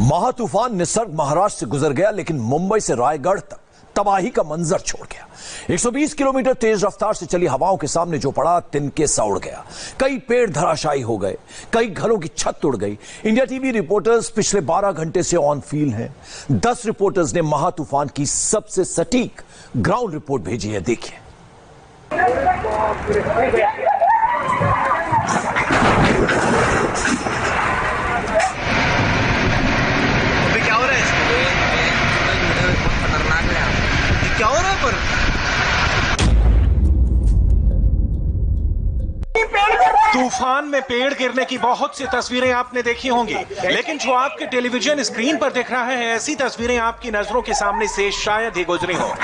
महा तूफान निसर्ग महाराष्ट्र से गुजर गया, लेकिन मुंबई से रायगढ़ तक तबाही का मंजर छोड़ गया। 120 किलोमीटर तेज रफ्तार से चली हवाओं के सामने जो पड़ा तिनके सा उड़ गया। कई पेड़ धराशायी हो गए, कई घरों की छत उड़ गई। इंडिया टीवी रिपोर्टर्स पिछले 12 घंटे से ऑन फील्ड हैं। 10 रिपोर्टर्स ने महा तूफान की सबसे सटीक ग्राउंड रिपोर्ट भेजी है, देखिए। क्या हो रहा है पर? तूफान में पेड़ गिरने की बहुत सी तस्वीरें आपने देखी होंगी, लेकिन जो आपके टेलीविजन स्क्रीन पर दिख रहा है, ऐसी तस्वीरें आपकी नजरों के सामने से शायद ही गुजरी हो।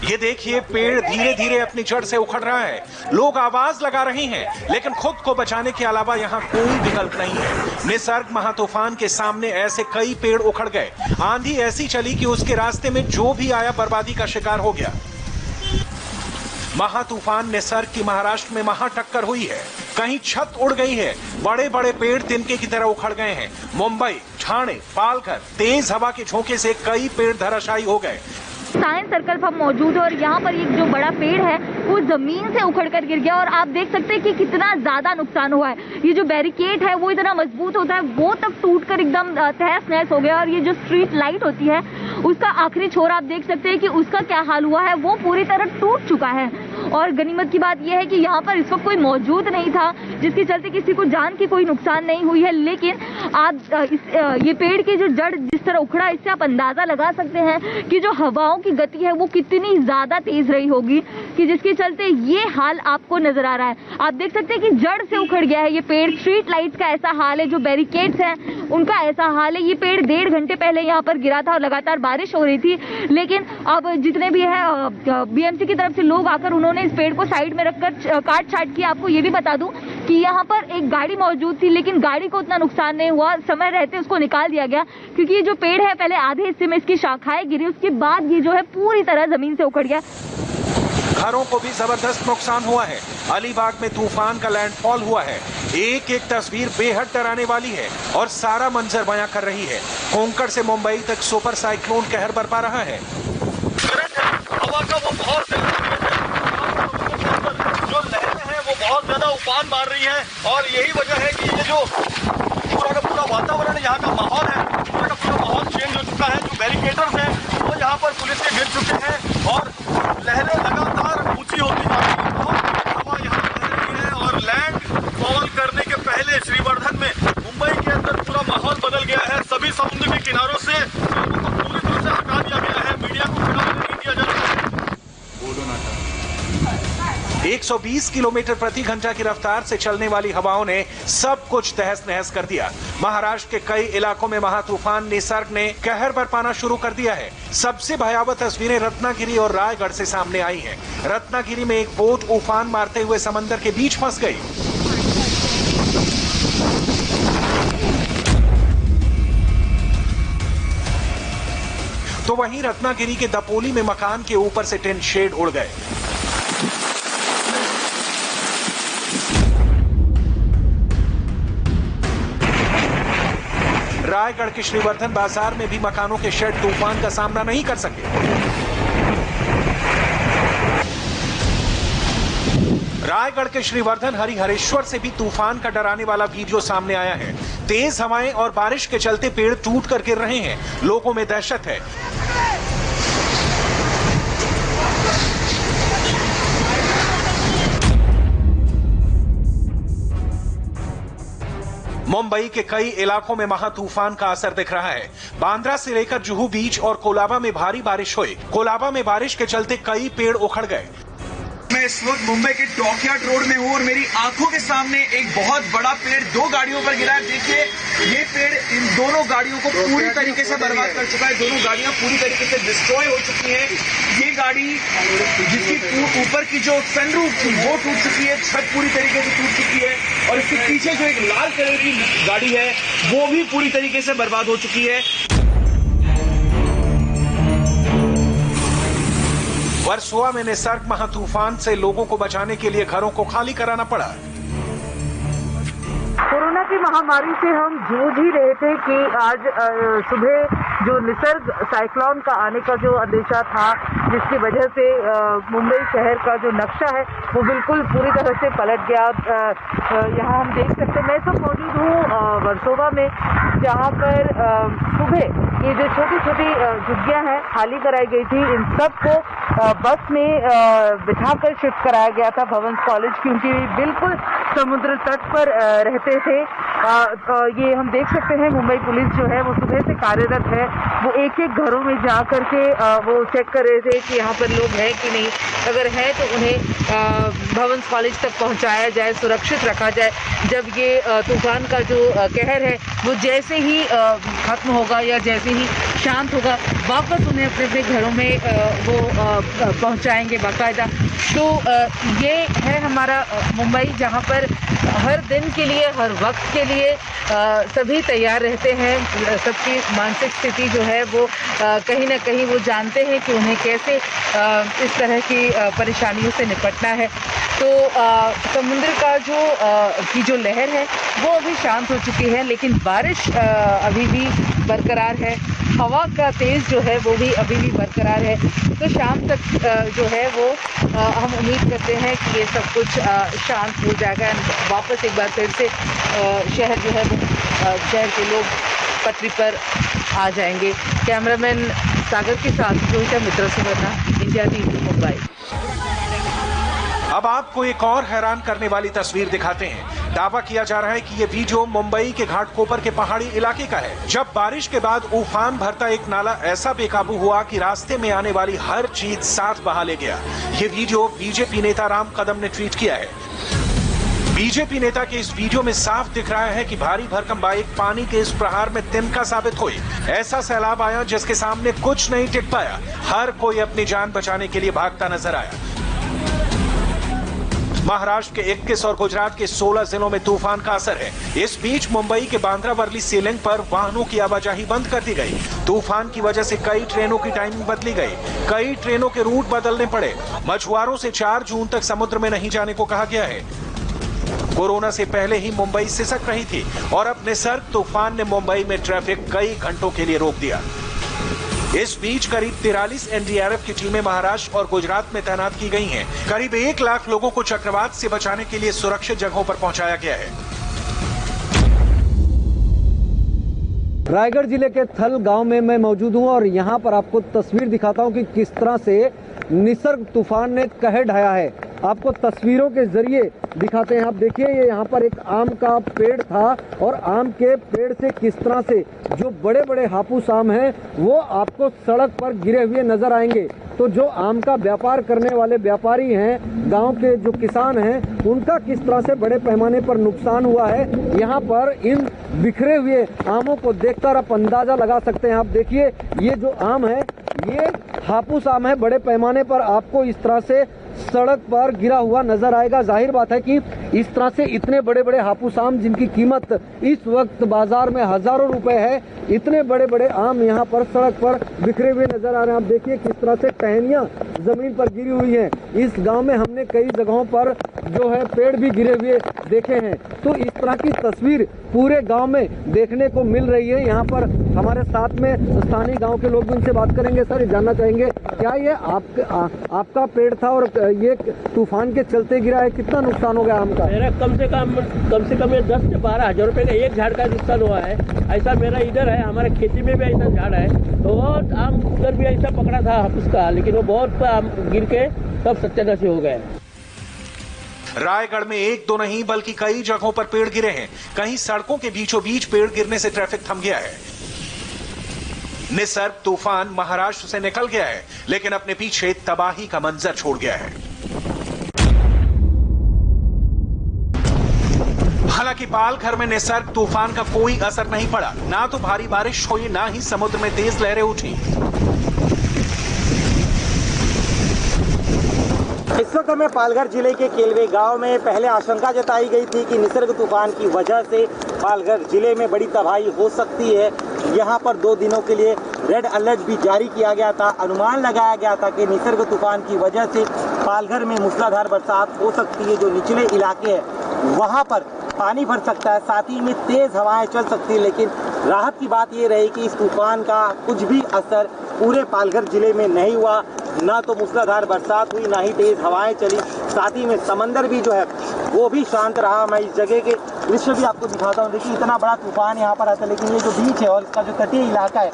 ये देखिए, पेड़ धीरे धीरे अपनी जड़ से उखड़ रहा है। लोग आवाज लगा रहे हैं, लेकिन खुद को बचाने के अलावा यहाँ कोई विकल्प नहीं है। निसर्ग महातूफान के सामने ऐसे कई पेड़ उखड़ गए। आंधी ऐसी चली कि उसके रास्ते में जो भी आया बर्बादी का शिकार हो गया। महातूफान निसर्ग की महाराष्ट्र में महा टक्कर हुई है। कहीं छत उड़ गई है, बड़े बड़े पेड़ तिनके की तरह उखड़ गए हैं। मुंबई, ठाणे, पालघर तेज हवा के झोंके से कई पेड़ धराशायी हो गए। साइंस सर्कल पर मौजूद है और यहाँ पर एक जो बड़ा पेड़ है वो जमीन से उखड़कर गिर गया और आप देख सकते हैं कि कितना ज्यादा नुकसान हुआ है। ये जो बैरिकेड है वो इतना मजबूत होता है, वो तक टूटकर एकदम तहस नहस हो गया और ये जो स्ट्रीट लाइट होती है उसका आखिरी छोर आप देख सकते हैं कि उसका क्या हाल हुआ है, वो पूरी तरह टूट चुका है। और गनीमत की बात यह है कि यहाँ पर इस वक्त कोई मौजूद नहीं था, जिसके चलते किसी को जान की कोई नुकसान नहीं हुई है। लेकिन आप ये पेड़ की जो जड़ जिस तरह उखड़ा, इससे आप अंदाजा लगा सकते हैं कि जो हवाओं की गति है वो कितनी ज्यादा तेज रही होगी, कि जिसके चलते ये हाल आपको नजर आ रहा है। आप देख सकते हैं कि जड़ से उखड़ गया है ये पेड़। स्ट्रीट लाइट्स का ऐसा हाल है, जो बैरिकेड्स हैं उनका ऐसा हाल है। ये पेड़ 1.5 घंटे पहले यहाँ पर गिरा था और लगातार बारिश हो रही थी, लेकिन अब जितने भी है बीएमसी की तरफ से लोग आकर उन्होंने इस पेड़ को साइड में रखकर काट छाट किया। आपको ये भी बता दूं कि यहाँ पर एक गाड़ी मौजूद थी, लेकिन गाड़ी को उतना नुकसान नहीं हुआ। समय रहते उसको निकाल दिया गया, क्योंकि ये जो पेड़ है पहले आधे हिस्से में इसकी शाखाएं गिरी, उसके बाद ये जो है पूरी तरह जमीन से उखड़ गया। घरों को भी जबरदस्त नुकसान हुआ है। अलीबाग में तूफान का लैंडफॉल हुआ है। एक एक तस्वीर बेहद डराने वाली है और सारा मंजर बयां कर रही है। कोंकण से मुंबई तक सुपर साइक्लोन कहर बरपा रहा है। हवा का वो बहुत जो लहरें हैं वो बहुत ज्यादा उफान मार रही है और यही वजह है कि ये जो पूरा का पूरा वातावरण, यहाँ का माहौल है, पूरा का पूरा माहौल चेंज हो चुका है। जो बैरिकेडर्स हैं वो यहाँ पर पुलिस के गिर चुके हैं और लहरें लगातार ऊंची होती जा रही है। बहुत हवा यहाँ बह रही है और लैंड फॉल करने के पहले श्रीवर्धन में मुंबई के अंदर पूरा माहौल बदल गया है। सभी समुद्र के किनारों से लोगों को पूरी तरह से हटा दिया गया है। मीडिया को खड़ा नहीं दिया जा रहा है। 120 किलोमीटर प्रति घंटा की रफ्तार से चलने वाली हवाओं ने सब कुछ तहस नहस कर दिया। महाराष्ट्र के कई इलाकों में महा तूफान निसर्ग ने कहर बरपाना शुरू कर दिया है। सबसे भयावह तस्वीरें रत्नागिरी और रायगढ़ से सामने आई हैं। रत्नागिरी में एक बोट उफान मारते हुए समंदर के बीच फंस गई। तो वहीं रत्नागिरी के दपोली में मकान के ऊपर से टिन शेड उड़ गए। रायगढ़ के श्रीवर्धन बाजार में भी मकानों के शेड तूफान का सामना नहीं कर सके। रायगढ़ के श्रीवर्धन हरिहरेश्वर से भी तूफान का डराने वाला वीडियो सामने आया है। तेज हवाएं और बारिश के चलते पेड़ टूट कर गिर रहे हैं। लोगों में दहशत है। मुंबई के कई इलाकों में महा तूफान का असर दिख रहा है। बांद्रा से लेकर जुहू बीच और कोलाबा में भारी बारिश हुई। कोलाबा में बारिश के चलते कई पेड़ उखड़ गए। मैं इस वक्त मुंबई के डॉकयार्ड रोड में हूँ और मेरी आंखों के सामने एक बहुत बड़ा पेड़ 2 गाड़ियों पर गिरा है। देखिए, ये पेड़ इन दोनों गाड़ियों को पूरी तरीके से बर्बाद कर चुका है। दोनों गाड़ियां पूरी तरीके से डिस्ट्रॉय हो चुकी हैं। ये गाड़ी जिसकी ऊपर की जो सनरूफ थी वो टूट चुकी है, छत पूरी तरीके से टूट चुकी है और इसके पीछे जो एक लाल कलर की गाड़ी है वो भी पूरी तरीके से बर्बाद हो चुकी है। वर्सोवा में निसर्ग महा तूफान से लोगों को बचाने के लिए घरों को खाली कराना पड़ा। कोरोना की महामारी से हम जूझ ही रहे थे कि आज सुबह जो निसर्ग साइक्लोन का आने का जो अंदेशा था, जिसकी वजह से मुंबई शहर का जो नक्शा है वो बिल्कुल पूरी तरह से पलट गया। यहाँ हम देख सकते हैं, मैं तो मौजूद हूँ वर्सोवा में, जहाँ पर सुबह ये जो छोटी छोटी झुग्गियाँ हैं खाली कराई गई थी, इन सबको बस में बिठाकर शिफ्ट कराया गया था भवंस कॉलेज, क्योंकि बिल्कुल समुद्र तट पर रहते थे। ये हम देख सकते हैं मुंबई पुलिस जो है वो सुबह से कार्यरत है। वो एक एक घरों में जा करके वो चेक कर रहे थे कि यहाँ पर लोग हैं कि नहीं, अगर हैं तो उन्हें भवंस कॉलेज तक पहुँचाया जाए, सुरक्षित रखा जाए। जब ये तूफान का जो कहर है वो जैसे ही खत्म होगा या जैसे ही शांत होगा, वापस उन्हें अपने अपने घरों में वो पहुंचाएंगे बाकायदा। तो ये है हमारा मुंबई, जहां पर हर दिन के लिए, हर वक्त के लिए सभी तैयार रहते हैं। सबकी मानसिक स्थिति जो है वो कहीं ना कहीं वो जानते हैं कि उन्हें कैसे इस तरह की परेशानियों से निपटना है। तो समुद्र का की जो लहर है वो अभी शांत हो चुकी है, लेकिन बारिश अभी भी बरकरार है। हवा का तेज़ जो है वो भी अभी भी बरकरार है। तो शाम तक जो है वो हम उम्मीद करते हैं कि ये सब कुछ शांत हो जाएगा। वापस एक बार फिर से शहर जो है वो शहर के लोग पटरी पर आ जाएंगे। कैमरामैन सागर के साथ जोहिता मित्रा सुवर्णा, इंडिया टीवी मुंबई। अब आपको एक और हैरान करने वाली तस्वीर दिखाते हैं। दावा किया जा रहा है कि ये वीडियो मुंबई के घाटकोपर के पहाड़ी इलाके का है, जब बारिश के बाद उफान भरता एक नाला ऐसा बेकाबू हुआ कि रास्ते में आने वाली हर चीज साथ बहा ले गया। ये वीडियो बीजेपी नेता राम कदम ने ट्वीट किया है। बीजेपी नेता के इस वीडियो में साफ दिख रहा है कि भारी भरकम बाइक पानी के इस प्रहार में तिनका साबित हुई। ऐसा सैलाब आया जिसके सामने कुछ नहीं टिक पाया। हर कोई अपनी जान बचाने के लिए भागता नजर आया। महाराष्ट्र के 21 और गुजरात के 16 जिलों में तूफान का असर है। इस बीच मुंबई के बांद्रा वर्ली सी लिंक पर वाहनों की आवाजाही बंद कर दी गई। तूफान की वजह से कई ट्रेनों की टाइमिंग बदली गई, कई ट्रेनों के रूट बदलने पड़े। मछुआरों से 4 जून तक समुद्र में नहीं जाने को कहा गया है। कोरोना से पहले ही मुंबई सिसक रही थी और अब निसर्ग तूफान ने मुंबई में ट्रैफिक कई घंटों के लिए रोक दिया। इस बीच करीब 43 एनडीआरएफ की टीमें महाराष्ट्र और गुजरात में तैनात की गई हैं। करीब 1 लाख लोगों को चक्रवात से बचाने के लिए सुरक्षित जगहों पर पहुंचाया गया है। रायगढ़ जिले के थल गांव में मैं मौजूद हूं और यहां पर आपको तस्वीर दिखाता हूं कि किस तरह से निसर्ग तूफान ने कहर ढाया है। आपको तस्वीरों के जरिए दिखाते हैं। आप देखिए, ये यहाँ पर एक आम का पेड़ था और आम के पेड़ से किस तरह से जो बड़े बड़े हापूस आम हैं वो आपको सड़क पर गिरे हुए नजर आएंगे। तो जो आम का व्यापार करने वाले व्यापारी हैं, गांव के जो किसान हैं, उनका किस तरह से बड़े पैमाने पर नुकसान हुआ है। यहाँ पर इन बिखरे हुए आमों को देखकर आप अंदाजा लगा सकते हैं। आप देखिए, ये जो आम है ये हापूस आम है। बड़े पैमाने पर आपको इस तरह से सड़क पर गिरा हुआ नजर आएगा। जाहिर बात है कि इस तरह से इतने बड़े बड़े हापूस आम जिनकी कीमत इस वक्त बाजार में हजारों रुपए है, इतने बड़े बड़े आम यहाँ पर सड़क पर बिखरे हुए नजर आ रहे हैं। आप देखिए किस तरह से टहनियां जमीन पर गिरी हुई हैं। इस गांव में हमने कई जगहों पर जो है पेड़ भी गिरे हुए देखे हैं। तो इस तरह की तस्वीर पूरे गांव में देखने को मिल रही है। यहाँ पर हमारे साथ में स्थानीय गांव के लोग भी उनसे बात करेंगे। सर, जानना चाहेंगे क्या ये आपका पेड़ था और ये तूफान के चलते गिरा है? कितना नुकसान हो गया आम का? मेरा कम से कम 10 से 12 हजार रुपए का एक झाड़ का नुकसान हुआ है। ऐसा मेरा इधर है, हमारे खेती में भी ऐसा झाड़ है। तो बहुत आम उधर भी ऐसा पकड़ा था हापुस का, लेकिन वो बहुत आम गिर के सब सत्यानाशी हो गए। रायगढ़ में 1-2 नहीं बल्कि कई जगहों पर पेड़ गिरे हैं। कहीं सड़कों के बीचों बीच पेड़ गिरने से ट्रैफिक थम गया है। निसर्ग तूफान महाराष्ट्र से निकल गया है, लेकिन अपने पीछे तबाही का मंजर छोड़ गया है। हालांकि पालघर में निसर्ग तूफान का कोई असर नहीं पड़ा। ना तो भारी बारिश हुई, ना ही समुद्र में तेज लहरें उठी। इस वक्त में पालघर जिले के केलवे गांव में पहले आशंका जताई गई थी कि निसर्ग तूफान की वजह से पालघर जिले में बड़ी तबाही हो सकती है। यहां पर 2 दिनों के लिए रेड अलर्ट भी जारी किया गया था। अनुमान लगाया गया था कि निसर्ग तूफान की वजह से पालघर में मूसलाधार बरसात हो सकती है। जो निचले इलाके हैं वहां पर पानी भर सकता है, साथ ही में तेज हवाएं चल सकती है। लेकिन राहत की बात ये रही कि इस तूफान का कुछ भी असर पूरे पालघर जिले में नहीं हुआ। ना तो मूसलाधार बरसात हुई, ना ही तेज हवाएं चली, साथ ही में समंदर भी जो है वो भी शांत रहा। मैं इस जगह के दृश्य भी आपको दिखाता हूँ। देखिए इतना बड़ा तूफान यहाँ पर आता है, लेकिन ये जो बीच है और इसका जो तटीय इलाका है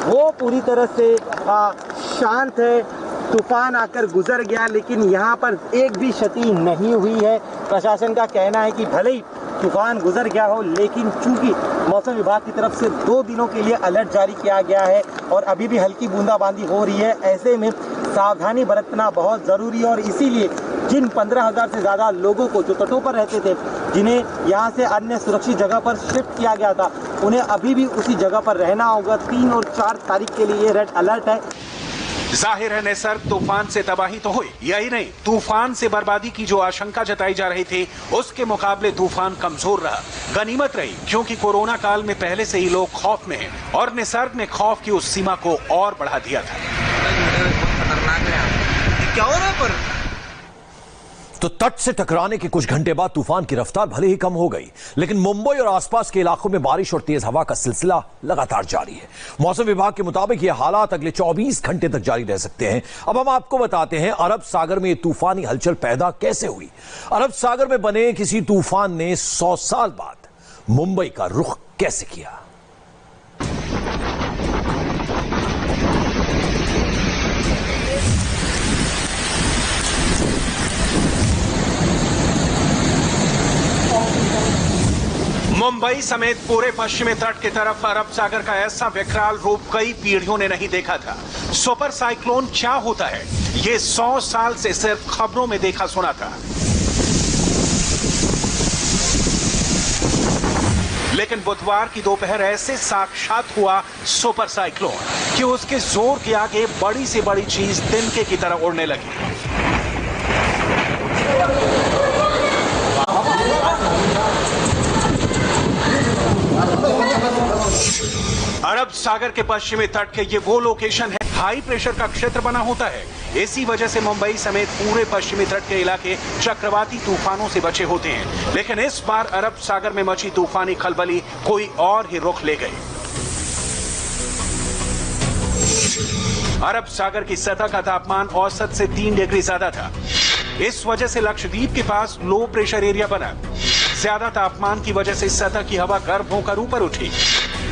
वो पूरी तरह से शांत है। तूफान आकर गुजर गया, लेकिन यहाँ पर एक भी क्षति नहीं हुई है। प्रशासन का कहना है कि भले ही तूफान गुजर गया हो, लेकिन चूंकि मौसम विभाग की तरफ से 2 दिनों के लिए अलर्ट जारी किया गया है और अभी भी हल्की बूंदाबांदी हो रही है, ऐसे में सावधानी बरतना बहुत ज़रूरी है। और इसीलिए जिन 15,000 से ज़्यादा लोगों को जो तटों पर रहते थे, जिन्हें यहाँ से अन्य सुरक्षित जगह पर शिफ्ट किया गया था, उन्हें अभी भी उसी जगह पर रहना होगा। 3 और 4 तारीख के लिए रेड अलर्ट है। जाहिर है निसर्ग तूफान से तबाही तो हुई, यही नहीं तूफान से बर्बादी की जो आशंका जताई जा रही थी उसके मुकाबले तूफान कमजोर रहा। गनीमत रही क्योंकि कोरोना काल में पहले से ही लोग खौफ में हैं और निसर्ग ने खौफ की उस सीमा को और बढ़ा दिया था। क्या हो रहा है पर तो तट से टकराने के कुछ घंटे बाद तूफान की रफ्तार भले ही कम हो गई, लेकिन मुंबई और आसपास के इलाकों में बारिश और तेज हवा का सिलसिला लगातार जारी है। मौसम विभाग के मुताबिक ये हालात अगले 24 घंटे तक जारी रह सकते हैं। अब हम आपको बताते हैं अरब सागर में ये तूफानी हलचल पैदा कैसे हुई। अरब सागर में बने किसी तूफान ने 100 साल बाद मुंबई का रुख कैसे किया। मुंबई समेत पूरे पश्चिमी तट की तरफ अरब सागर का ऐसा विकराल रूप कई पीढ़ियों ने नहीं देखा था। सुपर साइक्लोन क्या होता है ये 100 साल से सिर्फ खबरों में देखा सुना था, लेकिन बुधवार की दोपहर ऐसे साक्षात हुआ सुपर साइक्लोन कि उसके जोर के आगे बड़ी से बड़ी चीज तिनके की तरह उड़ने लगी। अरब सागर के पश्चिमी तट के ये वो लोकेशन है हाई प्रेशर का क्षेत्र बना होता है। इसी वजह से मुंबई समेत पूरे पश्चिमी तट के इलाके चक्रवाती तूफानों से बचे होते हैं, लेकिन इस बार अरब सागर में मची तूफानी खलबली कोई और ही रुख ले गई। अरब सागर की सतह का तापमान औसत से 3 डिग्री ज्यादा था। इस वजह से लक्षद्वीप के पास लो प्रेशर एरिया बना। ज्यादा तापमान की वजह से सतह की हवा गर्म होकर ऊपर उठी।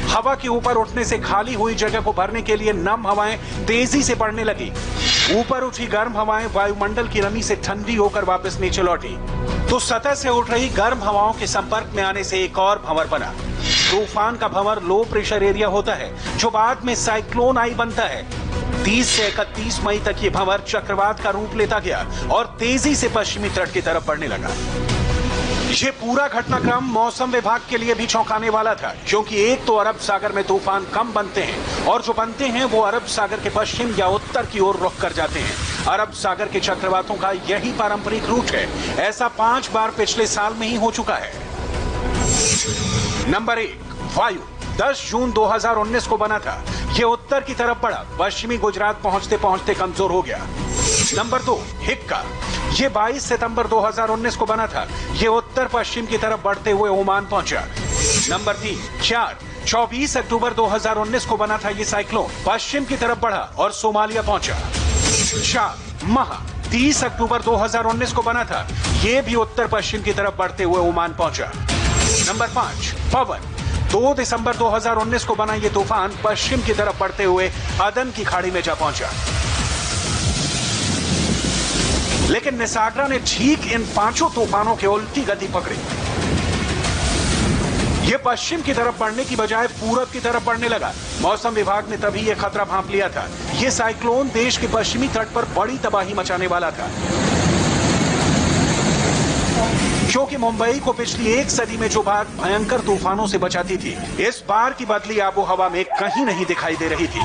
हवा के ऊपर उठने से खाली हुई जगह को भरने के लिए नम हवाएं तेजी से बढ़ने लगी। ऊपर उठी गर्म हवाएं वायुमंडल की नमी से ठंडी होकर वापस नीचे लौटी, तो सतह से उठ रही गर्म हवाओं के संपर्क में आने से एक और भंवर बना। तूफान का भंवर लो प्रेशर एरिया होता है जो बाद में साइक्लोन आई बनता है। 30 से 31 मई तक ये भंवर चक्रवात का रूप लेता गया और तेजी से पश्चिमी तट की तरफ बढ़ने लगा। ये पूरा घटनाक्रम मौसम विभाग के लिए भी चौंकाने वाला था, क्योंकि एक तो अरब सागर में तूफान कम बनते हैं और जो बनते हैं वो अरब सागर के पश्चिम या उत्तर की ओर रुख कर जाते हैं। अरब सागर के चक्रवातों का यही पारंपरिक रूट है। ऐसा 5 बार पिछले साल में ही हो चुका है। नंबर 1, वायु 10 जून 2019 को बना था। ये उत्तर की तरफ बढ़ा, पश्चिमी गुजरात पहुंचते पहुंचते कमजोर हो गया। नंबर 2, हिक्का, ये 22 सितंबर 2019 को बना था। ये उत्तर पश्चिम की तरफ बढ़ते हुए ओमान पहुंचा। नंबर 3, 4, 24 अक्टूबर 2019 को बना था। ये साइक्लोन पश्चिम की तरफ बढ़ा और सोमालिया पहुंचा। 4, महा, 30 अक्टूबर 2019 को बना था। ये भी उत्तर पश्चिम की तरफ बढ़ते हुए ओमान पहुंचा। नंबर 5, पवन, 2 दिसंबर 2019 को बना ये तूफान पश्चिम की तरफ बढ़ते हुए अदन की खाड़ी में जा पहुंचा। लेकिन निसाग्रा ने ठीक इन 5 तूफानों के उल्टी गति पकड़ी। ये पश्चिम की तरफ बढ़ने की बजाय पूरब की तरफ बढ़ने लगा। मौसम विभाग ने तभी ये खतरा भांप लिया था। ये साइक्लोन देश के पश्चिमी तट पर बड़ी तबाही मचाने वाला था, क्योंकि मुंबई को पिछली 1 सदी में जो बात भयंकर तूफानों से बचाती थी, इस बार की बदली आबो हवा में कहीं नहीं दिखाई दे रही थी।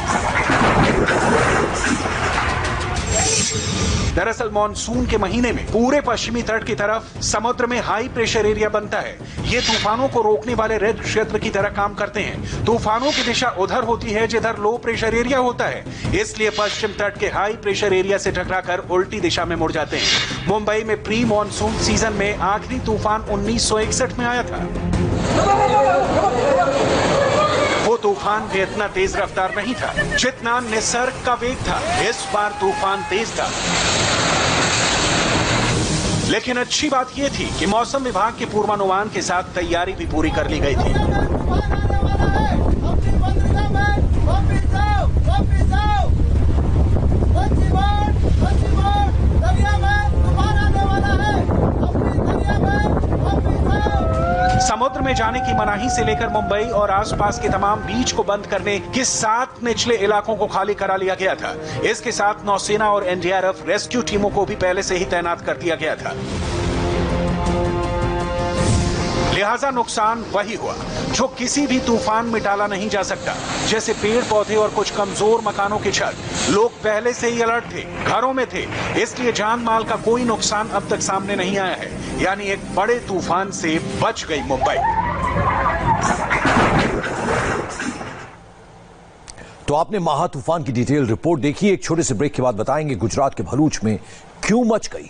दरअसल मानसून के महीने में पूरे पश्चिमी तट की तरफ समुद्र में हाई प्रेशर एरिया बनता है। ये तूफानों को रोकने वाले रेड क्षेत्र की तरह काम करते हैं। तूफानों की दिशा उधर होती है जिधर लो प्रेशर एरिया होता है, इसलिए पश्चिम तट के हाई प्रेशर एरिया से टकराकर उल्टी दिशा में मुड़ जाते हैं। मुंबई में प्री मानसून सीजन में आखिरी तूफान 1961 में आया था। वो तूफान भी इतना तेज रफ्तार नहीं था जितना निसर्ग का वेग था। इस बार तूफान तेज था, लेकिन अच्छी बात यह थी कि मौसम विभाग के पूर्वानुमान के साथ तैयारी भी पूरी कर ली गई थी। समुद्र में जाने की मनाही से लेकर मुंबई और आसपास के तमाम बीच को बंद करने के 7 निचले इलाकों को खाली करा लिया गया था। इसके साथ नौसेना और एनडीआरएफ रेस्क्यू टीमों को भी पहले से ही तैनात कर दिया गया था। लिहाजा नुकसान वही हुआ जो किसी भी तूफान में टाला नहीं जा सकता, जैसे पेड़ पौधे और कुछ कमजोर मकानों की छत। लोग पहले से ही अलर्ट थे, घरों में थे, इसलिए जान माल का कोई नुकसान अब तक सामने नहीं आया है। यानी एक बड़े तूफान से बच गई मुंबई। तो आपने महा तूफान की डिटेल रिपोर्ट देखी। एक छोटे से ब्रेक के बाद बताएंगे गुजरात के भरूच में क्यों मच गई